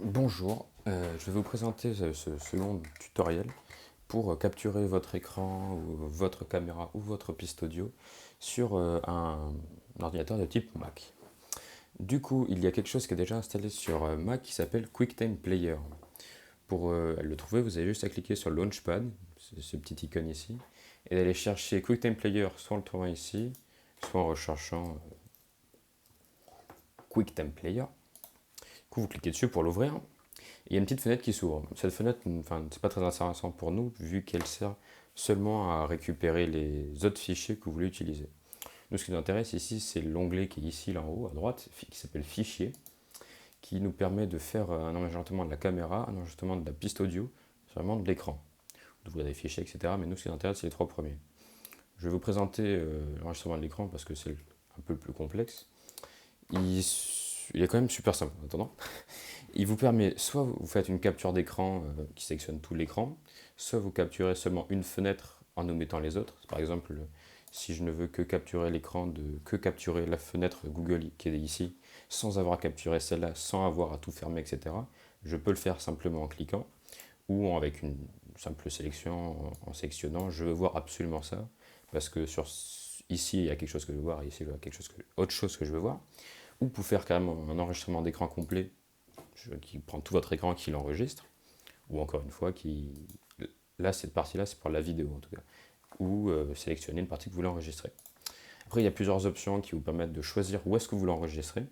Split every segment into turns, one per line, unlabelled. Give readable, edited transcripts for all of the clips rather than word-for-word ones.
Bonjour, je vais vous présenter ce second tutoriel pour capturer votre écran ou votre caméra ou votre piste audio sur un ordinateur de type Mac. Du coup, il y a quelque chose qui est déjà installé sur Mac qui s'appelle QuickTime Player. Pour le trouver, vous avez juste à cliquer sur le Launchpad, ce petit icône ici, et d'aller chercher QuickTime Player soit en le trouvant ici, soit en recherchant QuickTime Player. Du coup, vous cliquez dessus pour l'ouvrir. Il y a une petite fenêtre qui s'ouvre. Cette fenêtre, enfin, c'est pas très intéressant pour nous, vu qu'elle sert seulement à récupérer les autres fichiers que vous voulez utiliser. Nous, ce qui nous intéresse ici, c'est l'onglet qui est ici, là en haut, à droite, qui s'appelle Fichier, qui nous permet de faire un enregistrement de la caméra, un enregistrement de la piste audio, vraiment de l'écran, d'ouvrir des fichiers, etc. Mais nous, ce qui nous intéresse, c'est les trois premiers. Je vais vous présenter l'enregistrement de l'écran parce que c'est un peu plus complexe. Il est quand même super simple en attendant. Il vous permet, soit vous faites une capture d'écran qui sélectionne tout l'écran, soit vous capturez seulement une fenêtre en omettant les autres. Par exemple, si je ne veux que capturer que capturer la fenêtre Google qui est ici, sans avoir à capturer celle-là, sans avoir à tout fermer, etc., je peux le faire simplement en cliquant, ou avec une simple sélection, en sélectionnant, je veux voir absolument ça, parce que ici il y a quelque chose que je veux voir, ici il y a autre chose que je veux voir, ou pour faire carrément un enregistrement d'écran complet qui prend tout votre écran, qui l'enregistre, ou encore une fois, là, cette partie-là, c'est pour la vidéo en tout cas, ou sélectionner une partie que vous voulez enregistrer. Après, il y a plusieurs options qui vous permettent de choisir où est-ce que vous l'enregistrez.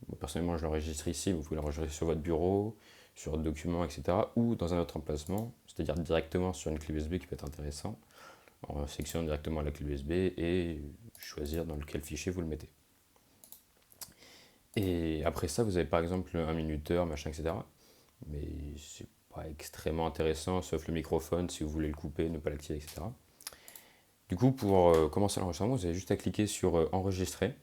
Moi, personnellement, je l'enregistre ici, vous pouvez l'enregistrer sur votre bureau, sur votre document, etc., ou dans un autre emplacement, c'est-à-dire directement sur une clé USB qui peut être intéressant, en sélectionnant directement la clé USB et choisir dans quel fichier vous le mettez. Et après ça, vous avez par exemple un minuteur, machin, etc. Mais c'est pas extrêmement intéressant, sauf le microphone, si vous voulez le couper, ne pas l'activer, etc. Du coup, pour commencer l'enregistrement, vous avez juste à cliquer sur Enregistrer.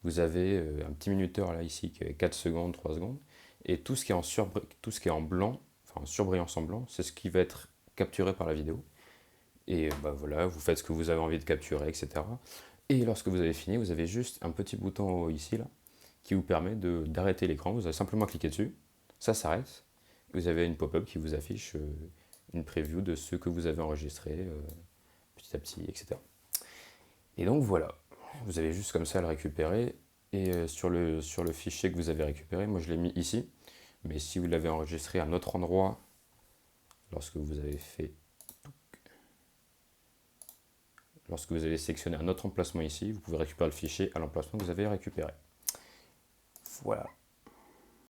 Vous avez un petit minuteur là ici qui est 4 secondes, 3 secondes. Et tout ce qui est en blanc, enfin en surbrillance en blanc, c'est ce qui va être capturé par la vidéo. Et bah voilà, vous faites ce que vous avez envie de capturer, etc. Et lorsque vous avez fini, vous avez juste un petit bouton en haut ici là, qui vous permet d'arrêter l'écran. Vous avez simplement cliqué dessus, ça s'arrête. Vous avez une pop-up qui vous affiche une preview de ce que vous avez enregistré petit à petit, etc. Et donc voilà, vous avez juste comme ça à le récupérer. Et sur le fichier que vous avez récupéré, moi je l'ai mis ici. Mais si vous l'avez enregistré à un autre endroit, lorsque vous avez sélectionné un autre emplacement ici, vous pouvez récupérer le fichier à l'emplacement que vous avez récupéré. Voilà.